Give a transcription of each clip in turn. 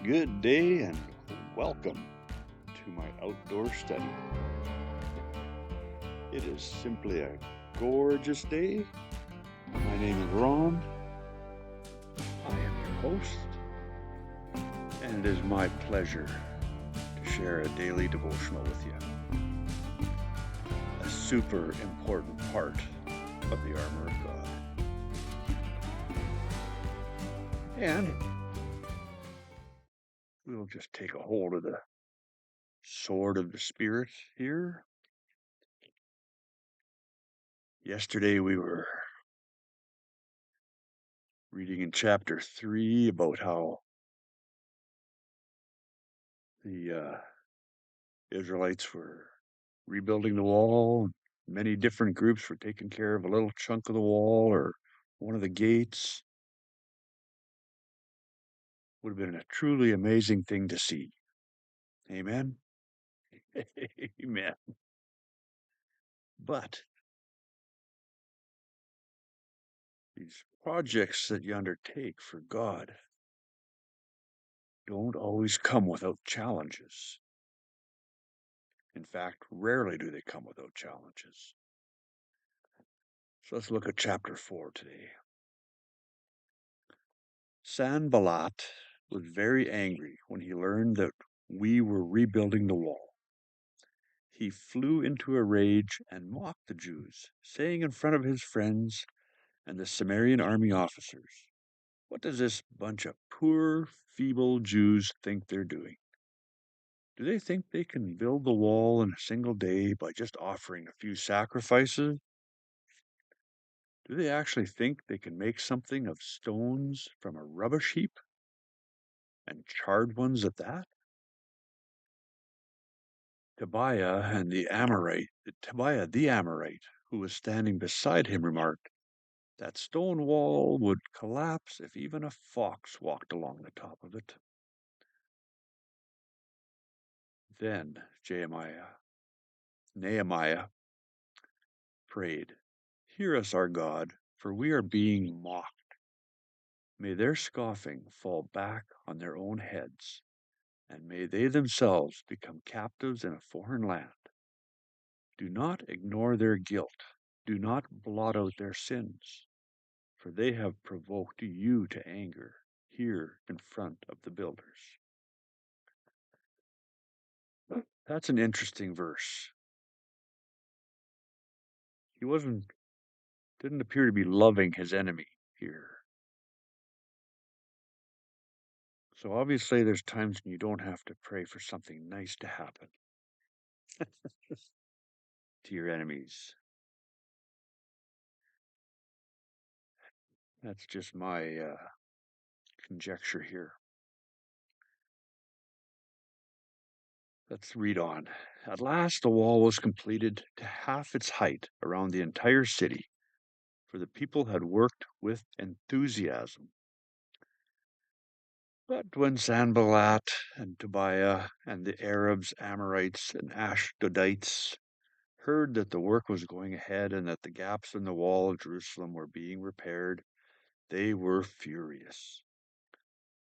Good day and welcome to my outdoor study. It is simply a gorgeous day. My name is Ron. I am your host, and it is my pleasure to share a daily devotional with you. A super important part of the armor of God. And we'll just take a hold of the sword of the Spirit here. Yesterday we were reading in chapter 3 about how the Israelites were rebuilding the wall. Many different groups were taking care of a little chunk of the wall or one of the gates. Would have been a truly amazing thing to see. Amen? Amen. But these projects that you undertake for God don't always come without challenges. In fact, rarely do they come without challenges. So let's look at chapter 4 today. Sanballat was very angry when he learned that we were rebuilding the wall. He flew into a rage and mocked the Jews, saying in front of his friends and the Samaritan army officers, "What does this bunch of poor, feeble Jews think they're doing? Do they think they can build the wall in a single day by just offering a few sacrifices? Do they actually think they can make something of stones from a rubbish heap, and charred ones at that?" Tobiah the Amorite, who was standing beside him, remarked, "That stone wall would collapse if even a fox walked along the top of it." Then Nehemiah prayed, "Hear us, our God, for we are being mocked. May their scoffing fall back on their own heads, and may they themselves become captives in a foreign land. Do not ignore their guilt. Do not blot out their sins, for they have provoked you to anger here in front of the builders." That's an interesting verse. He didn't appear to be loving his enemy here. So obviously there's times when you don't have to pray for something nice to happen to your enemies. That's just my conjecture here. Let's read on. At last the wall was completed to half its height around the entire city, for the people had worked with enthusiasm. But when Sanballat and Tobiah and the Arabs, Amorites, and Ashdodites heard that the work was going ahead and that the gaps in the wall of Jerusalem were being repaired, they were furious.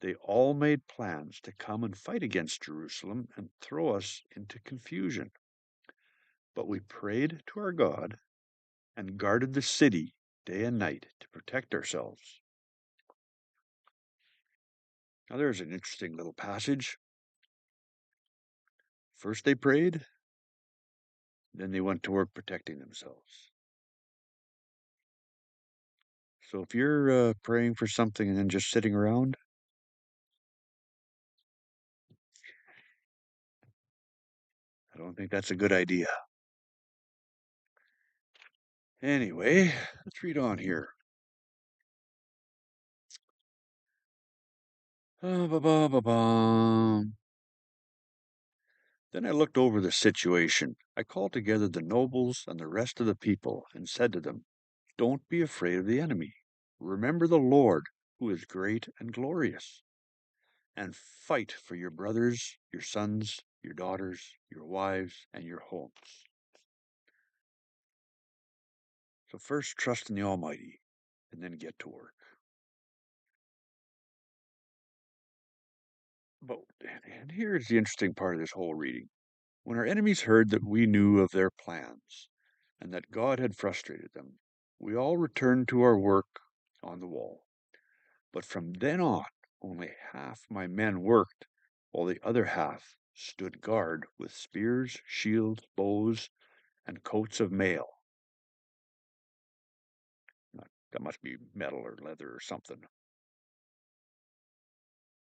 They all made plans to come and fight against Jerusalem and throw us into confusion. But we prayed to our God and guarded the city day and night to protect ourselves. Now there's an interesting little passage. First they prayed, then they went to work protecting themselves. So if you're praying for something and then just sitting around, I don't think that's a good idea. Anyway, let's read on here. Ba-ba-ba-ba-bum. Then I looked over the situation. I called together the nobles and the rest of the people and said to them, "Don't be afraid of the enemy. Remember the Lord, who is great and glorious, and fight for your brothers, your sons, your daughters, your wives, and your homes." So first trust in the Almighty, and then get to work. But and here's the interesting part of this whole reading. When our enemies heard that we knew of their plans and that God had frustrated them, we all returned to our work on the wall. But from then on, only half my men worked, while the other half stood guard with spears, shields, bows, and coats of mail. That must be metal or leather or something.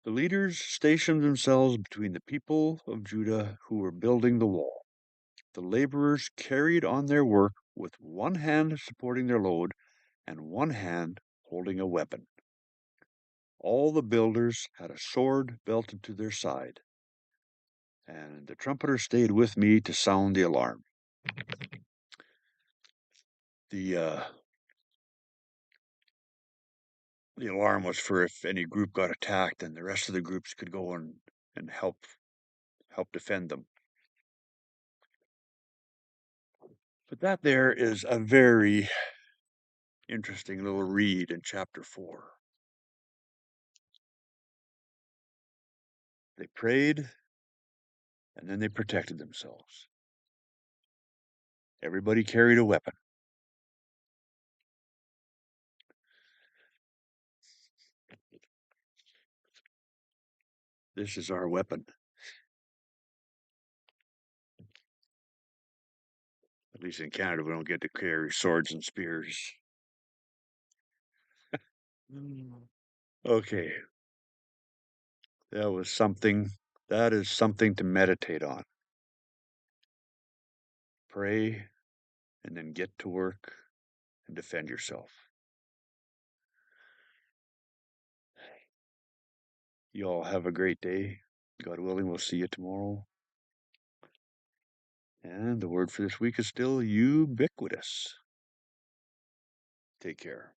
The leaders stationed themselves between the people of Judah who were building the wall. The laborers carried on their work with one hand supporting their load and one hand holding a weapon. All the builders had a sword belted to their side, and the trumpeter stayed with me to sound the alarm. The the alarm was for if any group got attacked, then the rest of the groups could go and help defend them. But that there is a very interesting little read in chapter 4. They prayed and then they protected themselves. Everybody carried a weapon. This is our weapon. At least in Canada, we don't get to carry swords and spears. Okay, that was something. That is something to meditate on. Pray and then get to work and defend yourself. You all have a great day. God willing, we'll see you tomorrow. And the word for this week is still ubiquitous. Take care.